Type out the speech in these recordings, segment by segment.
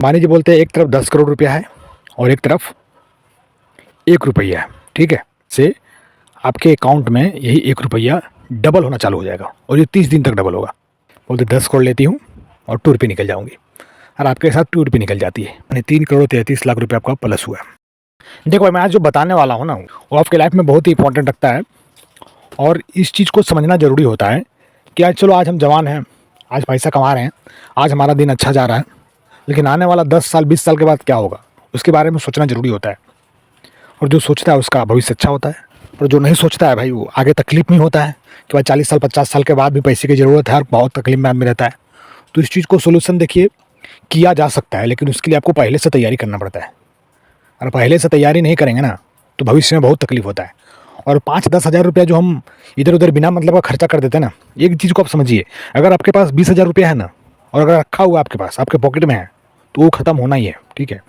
अंबानी जी बोलते हैं एक तरफ 10 करोड़ रुपया है और एक तरफ 1 रुपया है, ठीक है। से आपके अकाउंट में यही 1 रुपया डबल होना चालू हो जाएगा और ये 30 दिन तक डबल होगा। बोलते 10 करोड़ लेती हूँ और टूर पे निकल जाऊँगी, और आपके साथ टूर पे निकल जाती है, यानी 3 करोड़ 33 लाख रुपये आपका प्लस हुआ है। देखो भाई, मैं आज जो बताने वाला हूँ ना, वो आपके लाइफ में बहुत ही इंपॉर्टेंट रखता है और इस चीज़ को समझना ज़रूरी होता है कि आज चलो, आज हम जवान हैं, आज पैसा कमा रहे हैं, आज हमारा दिन अच्छा जा रहा है, लेकिन आने वाला 10 साल 20 साल के बाद क्या होगा उसके बारे में सोचना ज़रूरी होता है। और जो सोचता है उसका भविष्य अच्छा होता है, और जो नहीं सोचता है भाई, वो आगे तकलीफ नहीं होता है कि भाई 40 साल 50 साल के बाद भी पैसे की ज़रूरत है और बहुत तकलीफ में आदमी रहता है। तो इस चीज़ को सोल्यूशन देखिए, किया जा सकता है, लेकिन उसके लिए आपको पहले से तैयारी करना पड़ता है। और पहले से तैयारी नहीं करेंगे ना, तो भविष्य में बहुत तकलीफ होता है। और 5-10 हज़ार रुपया जो हम इधर उधर बिना मतलब का खर्चा कर देते हैं ना, एक चीज़ को आप समझिए, अगर आपके पास 20,000 रुपया है ना, और अगर रखा हुआ आपके पास, आपके पॉकेट में है, तो वो ख़त्म होना ही है, ठीक है।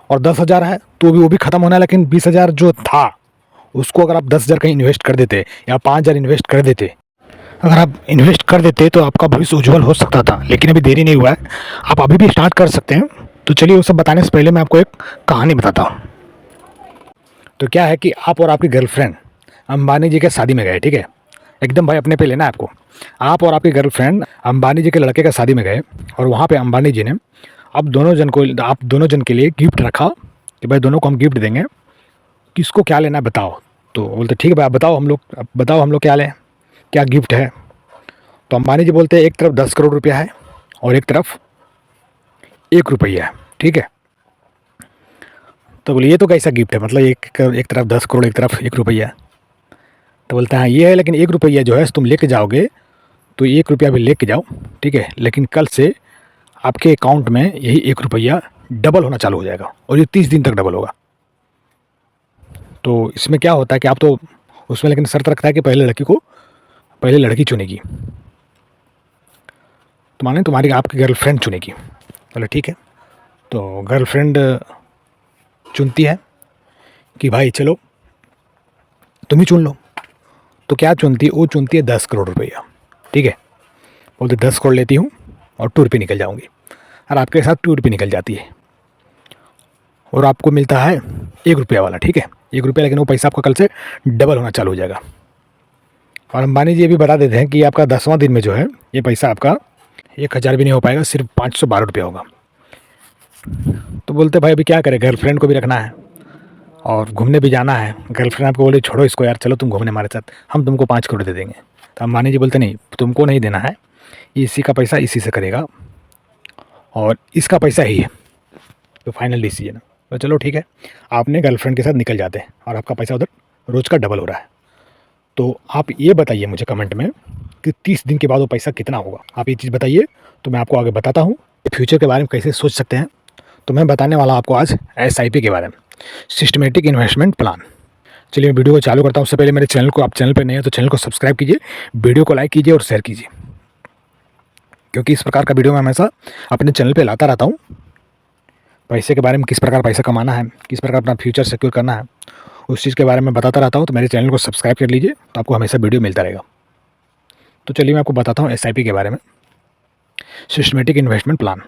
और 10,000 है तो भी वो भी ख़त्म होना है, लेकिन 20,000 जो था उसको अगर आप 10,000 कहीं इन्वेस्ट कर देते या 5,000 इन्वेस्ट कर देते, अगर आप इन्वेस्ट कर देते तो आपका भविष्य उज्जवल हो सकता था। लेकिन अभी देरी नहीं हुआ है, आप अभी भी स्टार्ट कर सकते हैं। तो चलिए, वो सब बताने से पहले मैं आपको एक कहानी बताता हूँ। तो क्या है कि आप और आपकी गर्लफ्रेंड अंबानी जी के शादी में गए, ठीक है। एकदम भाई अपने पे लेना है आपको। आप और आपकी गर्लफ्रेंड अंबानी जी के लड़के का शादी में गए, और वहाँ पे अंबानी जी ने आप दोनों जन के लिए गिफ्ट रखा कि भाई दोनों को हम गिफ्ट देंगे, किसको क्या लेना है बताओ। तो बोलते ठीक है भाई, आप बताओ हम लोग क्या लें, क्या गिफ्ट है। तो अंबानी जी बोलते हैं एक तरफ 10 करोड़ रुपया है और एक तरफ 1 रुपया है, ठीक है। तो बोले ये तो कैसा गिफ्ट है, मतलब एक तरफ 10 करोड़, एक तरफ 1 रुपया। तो बोलता है हाँ ये है, लेकिन 1 रुपया जो है तुम लेके जाओगे तो 1 रुपया भी लेके जाओ, ठीक है, लेकिन कल से आपके अकाउंट में यही 1 रुपया डबल होना चालू हो जाएगा और ये 30 दिन तक डबल होगा। तो इसमें क्या होता है कि आप तो उसमें लेकिन शर्त रखता है कि पहले लड़की चुनेगी, तो माने तुम्हारी आपकी गर्लफ्रेंड चुनेगी। बोले ठीक है। तो गर्लफ्रेंड चुनती है कि भाई चलो तुम ही चुन लो। तो क्या चुनती है, वो चुनती है 10 करोड़ रुपया, ठीक है। बोलते 10 करोड़ लेती हूँ और टूर पे निकल जाऊँगी, और आपके साथ टूर पे निकल जाती है, और आपको मिलता है 1 रुपया वाला, ठीक है, 1 रुपया, लेकिन वो पैसा आपका कल से डबल होना चालू हो जाएगा। और अंबानी जी ये भी बता देते हैं कि आपका 10वां दिन में जो है ये पैसा आपका 1,000 भी नहीं हो पाएगा, सिर्फ 512 रुपया होगा। तो बोलते भाई अभी क्या करें, गर्लफ्रेंड को भी रखना है और घूमने भी जाना है। गर्लफ्रेंड आपको बोले छोड़ो इसको यार, चलो तुम घूमने हमारे साथ, हम तुमको 5 करोड़ दे देंगे। तो अंबानी जी बोलते नहीं, तुमको नहीं देना है, इसी का पैसा इसी से करेगा और इसका पैसा ही है, तो फाइनल डिसीजन। तो चलो ठीक है, आपने गर्लफ्रेंड के साथ निकल जाते हैं और आपका पैसा उधर रोज़ का डबल हो रहा है। तो आप ये बताइए मुझे कमेंट में कि 30 दिन के बाद वो पैसा कितना होगा। आप ये चीज़ बताइए, तो मैं आपको आगे बताता हूँ फ्यूचर के बारे में कैसे सोच सकते हैं। तो मैं बताने वाला आपको आज SIP के बारे में, सिस्टमेटिक इन्वेस्टमेंट प्लान। चलिए मैं वीडियो को चालू करता हूँ। उससे पहले मेरे चैनल को, आप चैनल पर नए हैं तो चैनल को सब्सक्राइब कीजिए, वीडियो को लाइक कीजिए और शेयर कीजिए, क्योंकि इस प्रकार का वीडियो मैं हमेशा अपने चैनल पर लाता रहता हूँ। पैसे के बारे में, किस प्रकार पैसा कमाना है, किस प्रकार अपना फ्यूचर सिक्योर करना है, उस चीज़ के बारे में बताता रहता हूँ। तो मेरे चैनल को सब्सक्राइब कर लीजिए, तो आपको हमेशा वीडियो मिलता रहेगा। तो चलिए मैं आपको बताता हूँ SIP के बारे में, सिस्टमेटिक इन्वेस्टमेंट प्लान।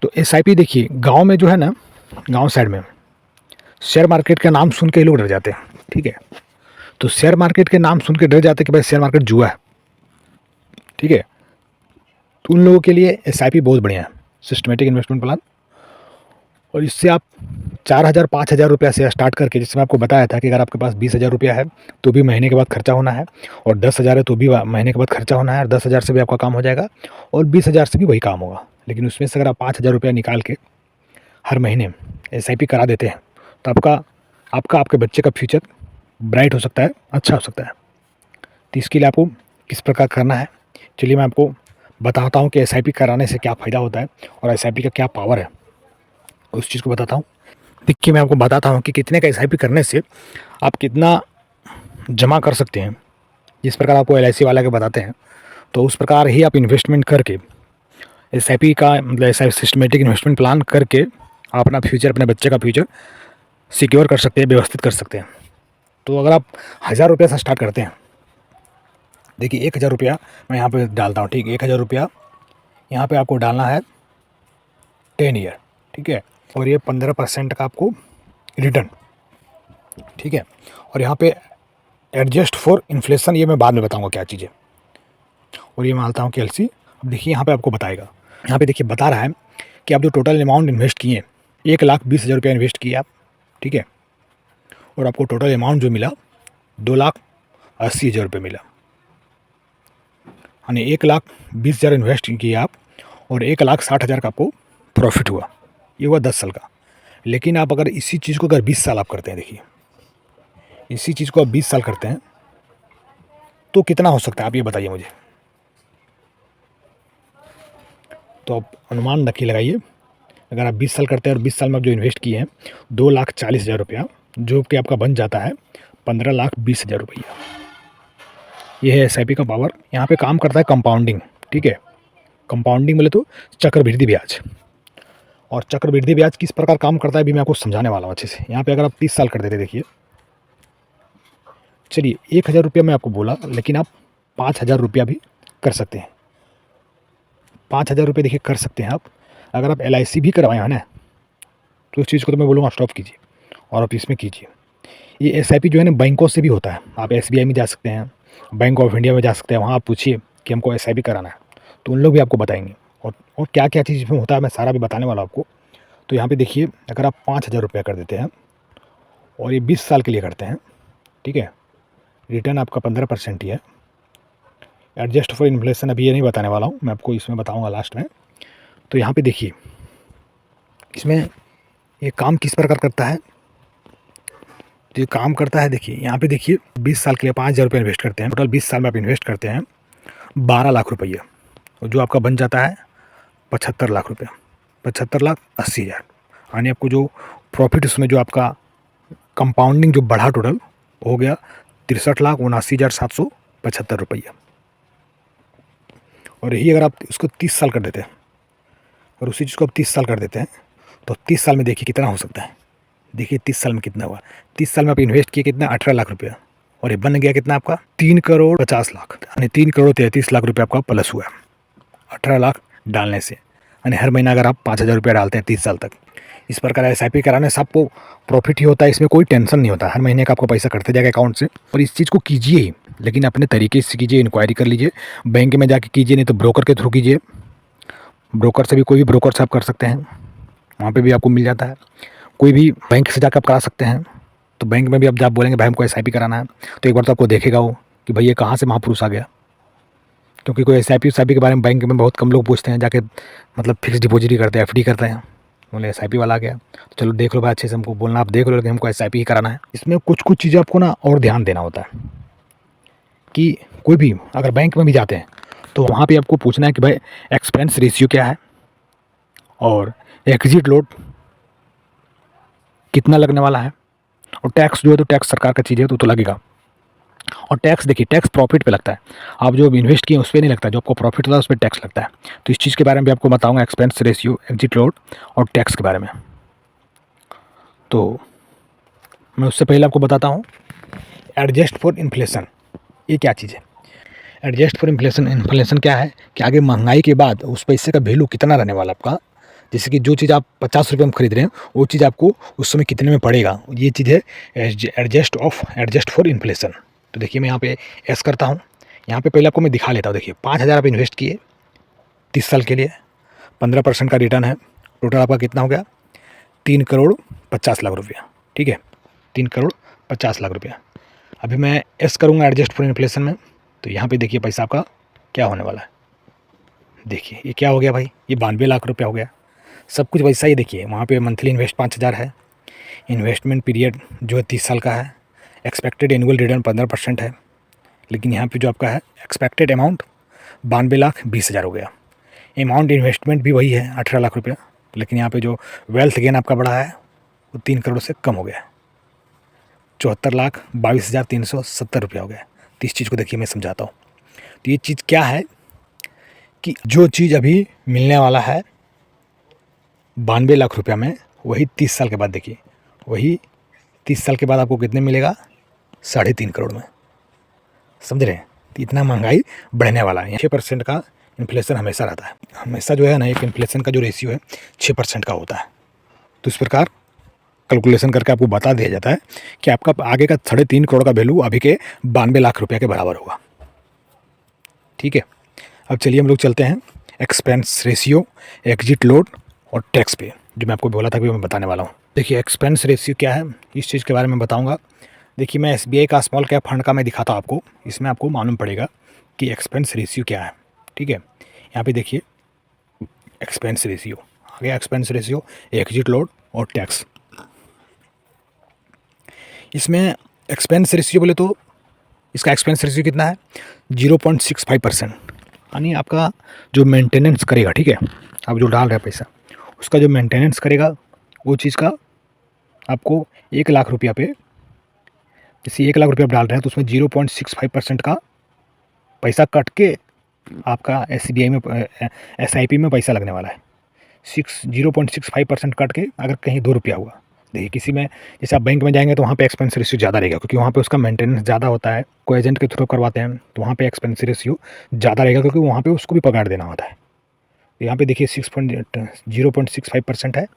तो SIP देखिए, गांव में जो है ना, गांव साइड में शेयर मार्केट का नाम सुन के ही लोग डर जाते हैं, ठीक है। तो शेयर मार्केट के नाम सुन के डर जाते हैं कि भाई शेयर मार्केट जुआ है, ठीक है। तो उन लोगों के लिए SIP बहुत बढ़िया है, सिस्टमेटिक इन्वेस्टमेंट प्लान। और इससे आप 4,000 5,000 रुपया से स्टार्ट करके, जैसे मैं आपको बताया था कि अगर आपके पास 20,000 रुपया है तो भी महीने के बाद खर्चा होना है, और 10,000 है तो भी महीने के बाद खर्चा होना है, और 10,000 से भी आपका काम हो जाएगा, और 20,000 से भी वही काम होगा। लेकिन उसमें से अगर आप 5,000 रुपया निकाल के हर महीने SIP करा देते हैं, तो आपके बच्चे का फ्यूचर ब्राइट हो सकता है, अच्छा हो सकता है। तो इसके लिए आपको किस प्रकार करना है, चलिए मैं आपको बताता हूँ कि SIP कराने से क्या फ़ायदा होता है और SIP का क्या पावर है, उस चीज़ को बताता हूँ। देखिए मैं आपको बताता हूँ कि कितने का SIP करने से आप कितना जमा कर सकते हैं। जिस प्रकार आपको LIC वाला के बताते हैं, तो उस प्रकार ही आप इन्वेस्टमेंट करके SIP का मतलब ऐसा सिस्टमेटिक इन्वेस्टमेंट प्लान करके आप अपना फ्यूचर, अपने बच्चे का फ्यूचर सिक्योर कर सकते हैं, व्यवस्थित कर सकते हैं। तो अगर आप 1,000 रुपये से स्टार्ट करते हैं, देखिए 1,000 रुपया मैं यहाँ पे डालता हूँ, ठीक है। 1,000 रुपया यहाँ पे आपको डालना है 10 ईयर, ठीक है। और ये 15% का आपको रिटर्न, ठीक है। और यहाँ पे एडजस्ट फॉर इन्फ्लेशन, ये मैं बाद में बताऊँगा क्या चीज़ है। और ये मानता हूँ कि एलसी, अब देखिए यहाँ पे आपको बताएगा, यहाँ पे देखिए बता रहा है कि आप जो टोटल अमाउंट इन्वेस्ट किए 1,20,000 रुपया इन्वेस्ट किए आप, ठीक है। और आपको टोटल अमाउंट जो मिला 2,80,000 रुपये मिला, यानी 1,20,000 इन्वेस्ट किए आप और 1,60,000 का आपको प्रॉफिट हुआ। ये हुआ 10 साल का। लेकिन आप अगर इसी चीज़ को अगर 20 साल आप करते हैं, देखिए इसी चीज़ को आप 20 साल करते हैं तो कितना हो सकता है, आप ये बताइए मुझे। तो आप अनुमान रखिए, लगाइए। अगर आप 20 साल करते हैं और 20 साल में आप जो इन्वेस्ट किए हैं 2,40,000 रुपया, जो कि आपका बन जाता है 15,20,000 रुपया। ये है SIP का पावर। यहाँ पे काम करता है कंपाउंडिंग, ठीक है। कंपाउंडिंग बोले तो चक्रवृद्धि ब्याज। और चक्रवृद्धि ब्याज किस प्रकार काम करता है भी मैं आपको समझाने वाला हूँ अच्छे से। यहाँ पे अगर आप 30 साल कर देते, देखिए चलिए 1,000 रुपया मैं आपको बोला, लेकिन आप 5,000 रुपया भी कर सकते हैं। 5,000 रुपये देखिए कर सकते हैं आप। अगर आप LIC भी करवाए हैं ना, तो उस चीज़ को तो मैं बोलूँगा स्टॉप कीजिए और आप इसमें कीजिए। ये SIP जो है ना बैंकों से भी होता है। आप SBI में जा सकते हैं, बैंक ऑफ इंडिया में जा सकते हैं, वहाँ आप पूछिए कि हमको SIP कराना है, तो उन लोग भी आपको बताएंगे। और क्या क्या चीज़ इसमें होता है मैं सारा भी बताने वाला हूँ आपको। तो यहाँ पे देखिए, अगर आप 5,000 रुपया कर देते हैं और ये 20 साल के लिए करते हैं, ठीक है, रिटर्न आपका 15% ही है। एडजस्ट फॉर इन्फ्लेशन अभी ये नहीं बताने वाला हूँ, मैं आपको इसमें बताऊँगा लास्ट में। तो यहाँ पे देखिए, इसमें ये काम किस प्रकार करता है। तो ये काम करता है, देखिए यहाँ पे देखिए 20 साल के लिए 5,000 रुपये इन्वेस्ट करते हैं। टोटल 20 साल में आप इन्वेस्ट करते हैं 12 लाख रुपये, और जो आपका बन जाता है 75 लाख रुपया, 75,80,000। यानी आपको जो प्रॉफिट उसमें जो आपका कंपाउंडिंग जो बढ़ा टोटल हो गया 63,79,775 रुपया। और यही अगर आप उसको 30 साल कर देते हैं और उसी चीज़ को आप 30 साल कर देते हैं, तो 30 साल में देखिए कितना हो सकता है। देखिए 30 साल में कितना हुआ। 30 साल में आप इन्वेस्ट किए कितना, 18 लाख रुपया, और ये बन गया कितना आपका 3,50,00,000, यानी 3,33,00,000 रुपये आपका प्लस हुआ 18 लाख डालने से। यानी हर महीना अगर आप 5,000 रुपया डालते हैं 30 साल तक, इस प्रकार SIP कराने से आपको प्रॉफिट ही होता है। इसमें कोई टेंशन नहीं होता, हर महीने का आपको पैसा कटते जाएगा अकाउंट से। और इस चीज़ को कीजिए ही, लेकिन अपने तरीके से कीजिए, इंक्वायरी कर लीजिए, बैंक में जाके कीजिए, नहीं तो ब्रोकर के थ्रू कीजिए। ब्रोकर से भी, कोई भी ब्रोकर से आप कर सकते हैं, वहाँ पे भी आपको मिल जाता है। कोई भी बैंक से जाकर आप करा सकते हैं। तो बैंक में भी आप जब बोलेंगे भाई हमको SIP कराना है, तो एक बार तो आपको देखेगा वो कि भाई ये कहाँ से महापुरुष आ गया। क्योंकि कोई SIP के बारे में बैंक में बहुत कम लोग पूछते हैं, जाके मतलब फिक्स डिपॉजिट ही करते हैं, FD करते हैं। बोले SIP वाला आ गया, तो चलो देख लो भाई अच्छे से, हमको बोलना आप देख लो, लेकिन हमको SIP ही कराना है। इसमें कुछ कुछ चीज़ें आपको ना और ध्यान देना होता है कि कोई भी अगर बैंक में भी जाते हैं तो वहाँ पे आपको पूछना है कि भाई एक्सपेंस रेशियो क्या है और एग्जिट लोड कितना लगने वाला है। और टैक्स जो है, तो टैक्स सरकार का चीज़ है तो लगेगा। और टैक्स देखिए, टैक्स प्रॉफिट पे लगता है, आप जो इन्वेस्ट किए उस पर नहीं लगता, जो आपको प्रॉफिट होता है उस पर टैक्स लगता है। तो इस चीज़ के बारे में भी आपको बताऊंगा, एक्सपेंस रेशियो, एग्जिट लोड और टैक्स के बारे में। तो मैं उससे पहले आपको बताता हूँ एडजस्ट फॉर इन्फ्लेशन, ये क्या चीज़ है। एडजस्ट फॉर इन्फ्लेशन, इन्फ्लेशन क्या है कि आगे महंगाई के बाद उस पैसे का वैल्यू कितना रहने वाला आपका। जैसे कि जो चीज़ आप 50 रुपये में खरीद रहे हैं, वो चीज़ आपको उस समय कितने में पड़ेगा, ये चीज़ है एडजस्ट फॉर इन्फ्लेशन। तो देखिए मैं यहाँ पे एस करता हूँ, यहाँ पे पहले आपको मैं दिखा लेता हूँ। देखिए 5,000 आप इन्वेस्ट किए 30 साल के लिए, 15% का रिटर्न है। टोटल आपका कितना हो गया 3,50,00,000 रुपया, ठीक है, 3,50,00,000 रुपया। अभी मैं एस करूँगा एडजस्ट फॉर इन्फ्लेशन में, तो यहाँ पे देखिए पैसा आपका क्या होने वाला है। देखिए ये क्या हो गया भाई, ये 92 लाख रुपया हो गया। सब कुछ वैसा ही। देखिए वहाँ पे मंथली इन्वेस्ट 5,000 है, इन्वेस्टमेंट पीरियड जो है 30 साल का है, एक्सपेक्टेड एनुअल रिटर्न 15% है। लेकिन यहाँ पे जो आपका है एक्सपेक्टेड अमाउंट 92,20,000 हो गया। अमाउंट इन्वेस्टमेंट भी वही है 18 लाख रुपया, लेकिन यहाँ पे जो वेल्थ गेन आपका बढ़ा है वो 3 करोड़ से कम हो गया, 74,22,370 रुपया हो गया। तो इस चीज़ को देखिए मैं समझाता हूँ। तो ये चीज़ क्या है कि जो चीज़ अभी मिलने वाला है 92 लाख रुपया में, वही 30 साल के बाद देखिए, वही 30 साल के बाद आपको कितने मिलेगा 3.5 करोड़ में। समझ रहे हैं, तो इतना महंगाई बढ़ने वाला है। 6% का इन्फ्लेशन हमेशा रहता है, हमेशा जो है ना एक इन्फ्लेशन का जो रेशियो है 6% का होता है। तो इस प्रकार कैलकुलेशन करके आपको बता दिया जाता है कि आपका आगे का 3.5 करोड़ का वैल्यू अभी के 92 लाख रुपये के बराबर होगा। ठीक है, अब चलिए हम लोग चलते हैं एक्सपेंस रेशियो, एग्जिट लोड और टैक्स पे, जो मैं आपको बोला था कि मैं बताने वाला हूँ। देखिए एक्सपेंस रेशियो क्या है, इस चीज़ के बारे में बताऊँगा। देखिए मैं SBI का स्मॉल कैप फंड का मैं दिखाता हूँ आपको, इसमें आपको मालूम पड़ेगा कि एक्सपेंस रेशियो क्या है। ठीक है, यहाँ पे देखिए एक्सपेंस रेशियो आ गया, एक्सपेंस रेशियो, एग्जिट लोड और टैक्स। इसमें एक्सपेंस रेशियो बोले तो इसका एक्सपेंस रेशियो कितना है 0.65%, यानी आपका जो मेंटेनेंस करेगा, ठीक है, आप जो डाल रहे हैं पैसा, उसका जो मेंटेनेंस करेगा वो चीज़ का आपको 1 लाख रुपया पे, जैसे 1 लाख रुपया आप डाल रहे हैं तो उसमें 0.65% का पैसा कट के आपका SBI में SIP में पैसा लगने वाला है। 0.65% कट के अगर कहीं 2 रुपया हुआ, देखिए किसी में जैसे आप बैंक में जाएंगे तो वहाँ पे एक्सपेंस रेशियो ज़्यादा रहेगा, क्योंकि वहाँ पे उसका मेंटेनेंस ज़्यादा होता है, कोई एजेंट के थ्रू करवाते हैं तो वहाँ पे एक्सपेंस रेशियो ज़्यादा रहेगा, क्योंकि वहाँ पे उसको भी पगार देना होता है। यहाँ पे देखिए 0.65% है,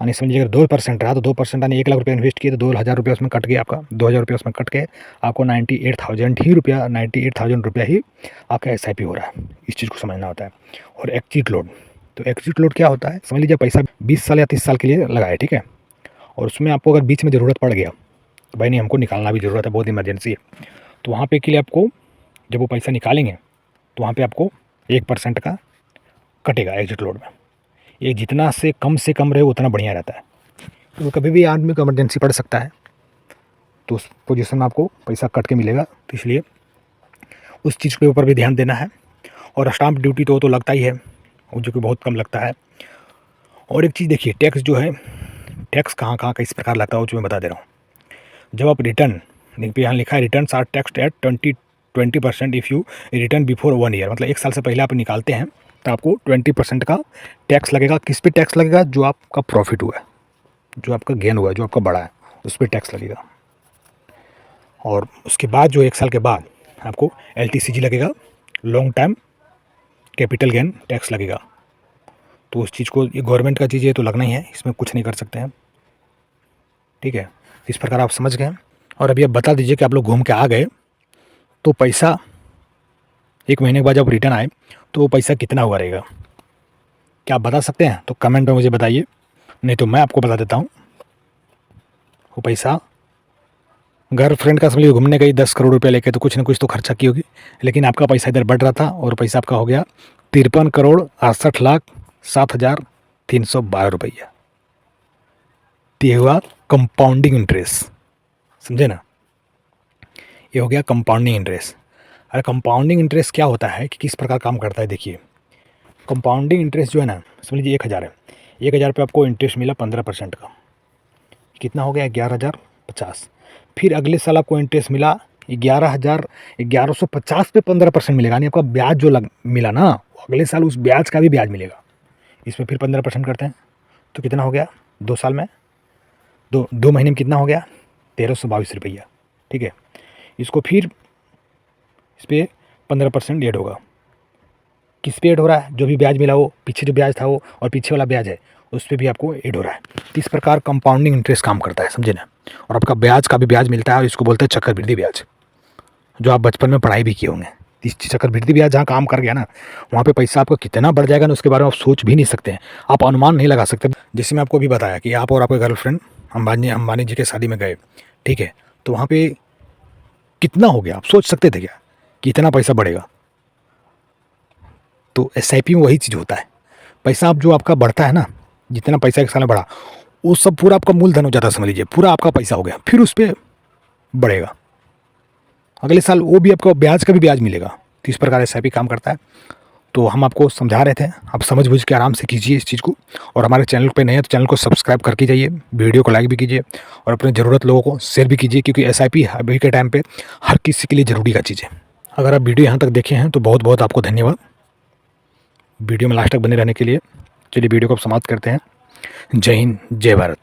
यानी समझिए अगर 2% रहा तो 2%, यानी 1 लाख रुपये इन्वेस्ट किए तो 2,000 रुपये उसमें कट गया, आपका 2,000 रुपये उसमें कट के आपको 98,000 रुपया ही आपका SIP हो रहा है। इस चीज़ को समझना होता है। और एग्जिट लोड, तो एग्जिट लोड क्या होता है, समझ लीजिए पैसा 20 साल या 30 साल के लिए लगाए, ठीक है, और उसमें आपको अगर बीच में ज़रूरत पड़ गया तो भाई नहीं हमको निकालना भी ज़रूरत है, बहुत इमरजेंसी है, तो वहाँ पे के लिए आपको जब वो पैसा निकालेंगे तो वहाँ पे आपको 1% का कटेगा एग्जिट लोड में। ये जितना से कम रहे उतना बढ़िया रहता है, तो कभी भी आदमी को इमरजेंसी पड़ सकता है तो उस पोजीशन में आपको पैसा कट के मिलेगा, तो इसलिए उस चीज़ के ऊपर भी ध्यान देना है। और स्टाम्प ड्यूटी तो लगता ही है, वो जो कि बहुत कम लगता है। और एक चीज़ देखिए, टैक्स जो है, टैक्स कहाँ किस प्रकार लगता है वो जो मैं बता दे रहा हूँ। जब आप रिटर्न, यहाँ लिखा है returns are taxed at 20% if you return before 1 year, मतलब 1 साल से पहले आप निकालते हैं तो आपको 20% का टैक्स लगेगा। किस पे टैक्स लगेगा, जो आपका प्रॉफिट हुआ है, जो आपका गेन हुआ है, जो आपका बढ़ा है, उस पर टैक्स लगेगा। और उसके बाद जो 1 साल के बाद आपको LTCG लगेगा, long time capital gain tax लगेगा। तो उस चीज़ को, ये गवर्नमेंट का चीज़ है तो लगना ही है, इसमें कुछ नहीं कर सकते हैं। ठीक है, इस प्रकार आप समझ गए। और अभी आप बता दीजिए कि आप लोग घूम के आ गए तो पैसा 1 महीने के बाद जब रिटर्न आए तो वो पैसा कितना हुआ रहेगा, क्या आप बता सकते हैं? तो कमेंट में मुझे बताइए, नहीं तो मैं आपको बता देता हूँ। वो पैसा गर्लफ्रेंड का समझिए घूमने गई 10 करोड़ रुपया लेके, तो कुछ ना कुछ तो खर्चा की होगी, लेकिन आपका पैसा इधर बढ़ रहा था और पैसा आपका हो गया 53,68,07,312 रुपया। ये हुआ कंपाउंडिंग इंटरेस्ट, समझे ना, ये हो गया कंपाउंडिंग इंटरेस्ट। अरे कंपाउंडिंग इंटरेस्ट क्या होता है कि किस प्रकार काम करता है, देखिए कंपाउंडिंग इंटरेस्ट जो है ना, समझ लीजिए 1,000 है, 1,000 पे आपको इंटरेस्ट मिला 15% का, कितना हो गया 11,050। फिर अगले साल आपको इंटरेस्ट मिला 11,150 पे 15% मिलेगा, यानी आपका ब्याज जो मिला ना, अगले साल उस ब्याज का भी ब्याज मिलेगा। इसमें फिर 15% करते हैं तो कितना हो गया 2 साल में, 2 महीने में कितना हो गया 1,322 रुपया। ठीक है, इसको फिर इस पर 15% ऐड होगा। किस पे ऐड हो रहा है, जो भी ब्याज मिला वो पीछे जो ब्याज था वो, और पीछे वाला ब्याज है उस पर भी आपको ऐड हो रहा है। तो इस प्रकार कंपाउंडिंग इंटरेस्ट काम करता है, समझे ना। और आपका ब्याज का भी ब्याज मिलता है, और इसको बोलते हैं चक्रवृद्धि ब्याज, जो आप बचपन में पढ़ाई भी किए होंगे। इस चक्रवृद्धि ब्याज जहाँ काम कर गया ना, वहाँ पे पैसा आपका कितना बढ़ जाएगा ना, उसके बारे में आप सोच भी नहीं सकते हैं, आप अनुमान नहीं लगा सकते। जैसे मैं आपको अभी बताया कि आप और आपके गर्लफ्रेंड अंबानी जी के शादी में गए, ठीक है, तो वहाँ पे कितना हो गया, आप सोच सकते थे क्या कि इतना पैसा बढ़ेगा? तो SIP में वही चीज़ होता है, पैसा आप जो आपका बढ़ता है ना, जितना पैसा 1 साल में बढ़ा, वो सब पूरा आपका मूलधन हो जाता है, समझ लीजिए पूरा आपका पैसा हो गया, फिर उस पर बढ़ेगा अगले साल, वो भी आपको ब्याज का भी ब्याज मिलेगा। तो इस प्रकार SIP काम करता है। तो हम आपको समझा रहे थे, आप समझ बुझ के आराम से कीजिए इस चीज़ को। और हमारे चैनल पे नए हैं तो चैनल को सब्सक्राइब करके जाइए, वीडियो को लाइक भी कीजिए और अपने ज़रूरत लोगों को शेयर भी कीजिए, क्योंकि SIP अभी के टाइम पे हर किसी के लिए ज़रूरी का चीज़ है। अगर आप वीडियो यहाँ तक देखे हैं तो बहुत बहुत आपको धन्यवाद, वीडियो में लास्ट तक बने रहने के लिए। चलिए वीडियो को समाप्त करते हैं। जय हिंद, जय भारत।